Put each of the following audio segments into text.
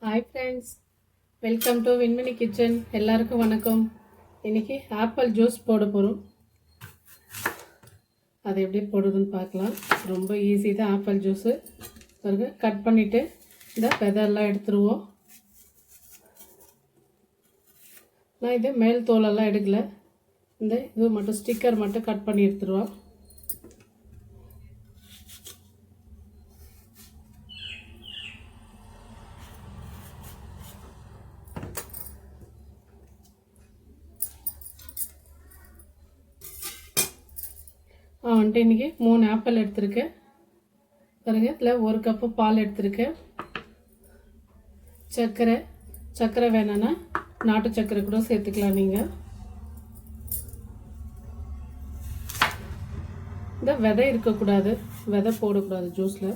Hi friends, welcome to Vinmini kitchen. எல்லாருக்கும் வணக்கம். இன்றைக்கி ஆப்பிள் ஜூஸ் போட போகிறோம். அது எப்படி போடுறதுன்னு பார்க்கலாம். ரொம்ப ஈஸி தான் ஆப்பிள் ஜூஸு. பிறகு கட் பண்ணிவிட்டு இந்த விதையெல்லாம் எடுத்துருவோம். நான் இது மேல் தோலெல்லாம் எடுக்கலை. இந்த இது மட்டும் ஸ்டிக்கர் மட்டும் கட் பண்ணி எடுத்துருவோம். வந்துட்டு இன்றைக்கி 3 ஆப்பிள் எடுத்திருக்கேன். பாருங்க, இதில் 1 கப்பு பால் எடுத்திருக்கேன். சர்க்கரை வேணும்னா நாட்டு சர்க்கரை கூட சேர்த்துக்கலாம். நீங்கள் இந்த விதை இருக்கக்கூடாது, விதை போடக்கூடாது ஜூஸில்.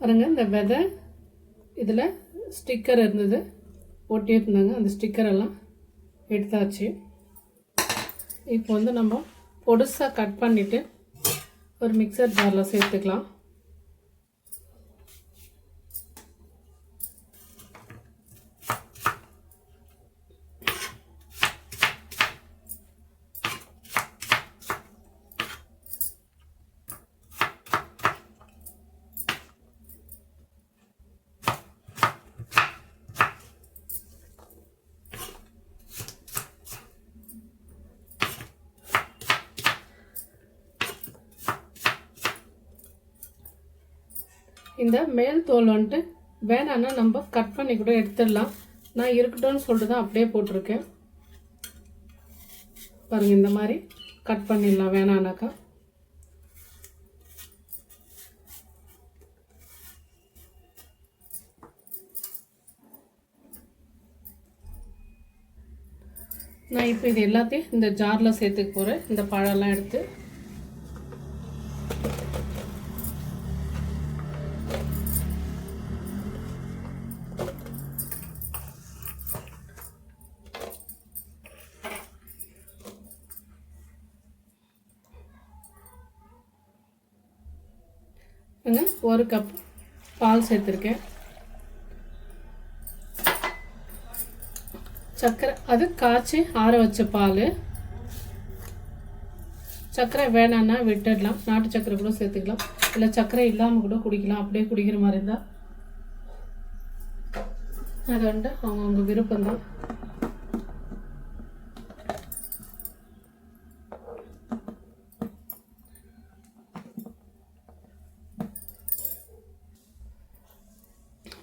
பாருங்க, இந்த விதை இதில் ஸ்டிக்கர் இருந்தது, ஒட்டி இருந்தாங்க. அந்த ஸ்டிக்கரெல்லாம் எடுத்தாச்சு. இப்போ வந்து நம்ம பொடுசாக கட் பண்ணிவிட்டு ஒரு மிக்சர் ஜாரில் சேர்த்துக்கலாம். இந்த மேல் தோல் வந்துட்டு வேணான்னா நம்ம கட் பண்ணி கூட எடுத்துடலாம். நான் இருக்கட்டும்னு சொல்லிட்டு தான் அப்படியே போட்டிருக்கேன். பாருங்கள், இந்த மாதிரி கட் பண்ணிடலாம் வேணான்னாக்கா. நான் இப்போ இது எல்லாத்தையும் இந்த ஜாரில் சேர்த்துக்க போகிறேன். இந்த பழம்லாம் எடுத்து ஒரு கப் பால் சேர்த்துருக்கேன். சர்க்கரை அது காய்ச்சி ஆற வச்ச பால். சர்க்கரை வேணான்னா விட்டுடலாம், நாட்டு சர்க்கரை கூட சேர்த்துக்கலாம். இல்லை சர்க்கரை இல்லாமல் கூட குடிக்கலாம். அப்படியே குடிக்கிற மாதிரி இருந்தால் அது வந்துட்டு அவங்கவுங்க விருப்பம்தான்.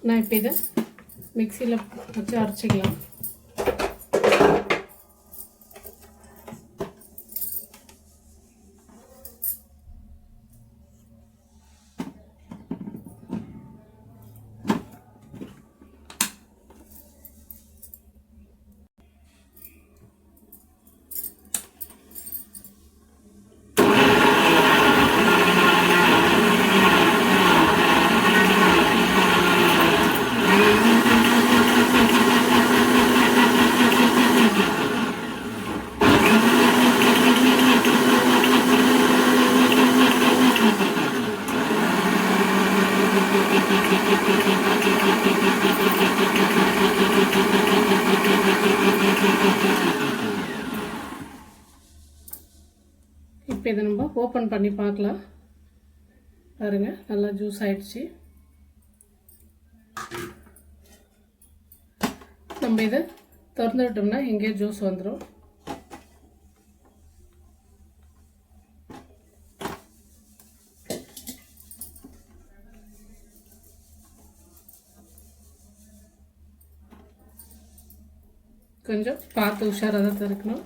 நான் இப்போ இதை மிக்சியில் வச்சு அரைச்சிக்கலாம். இப்போ இதை நம்ம ஓப்பன் பண்ணி பார்க்கலாம். பாருங்க, நல்லா ஜூஸ் ஆயிடுச்சு. நம்ம இதை திறந்து விட்டோம்னா இங்கே ஜூஸ் வந்துடும். கொஞ்சம் பார்த்து உஷாராக தான் திறக்கணும்.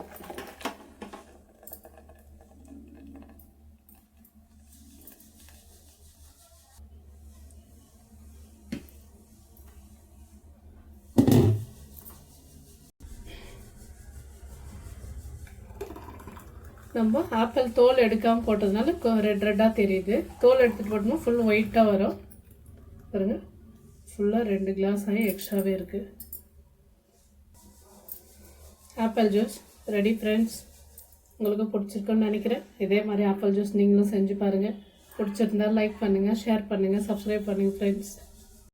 நம்ம ஆப்பிள் தோல் எடுக்காமல் போட்டதுனால ரெட் ரெட்டாக தெரியுது. தோல் எடுத்துகிட்டு போட்டோம்னா ஃபுல் ஒயிட்டாக வரும். பாருங்க, ஃபுல்லாக 2 கிளாஸ் ஆகி எக்ஸ்ட்ராவே இருக்குது. Apple juice ready friends. உங்களுக்கு பிடிச்சிருக்குன்னு நினைக்கிறேன். இதே மாதிரி ஆப்பிள் ஜூஸ் நீங்களும் செஞ்சு பாருங்கள். பிடிச்சிருந்தா லைக் பண்ணுங்கள், ஷேர் பண்ணுங்கள், சப்ஸ்கிரைப் பண்ணுங்கள் ஃப்ரெண்ட்ஸ்.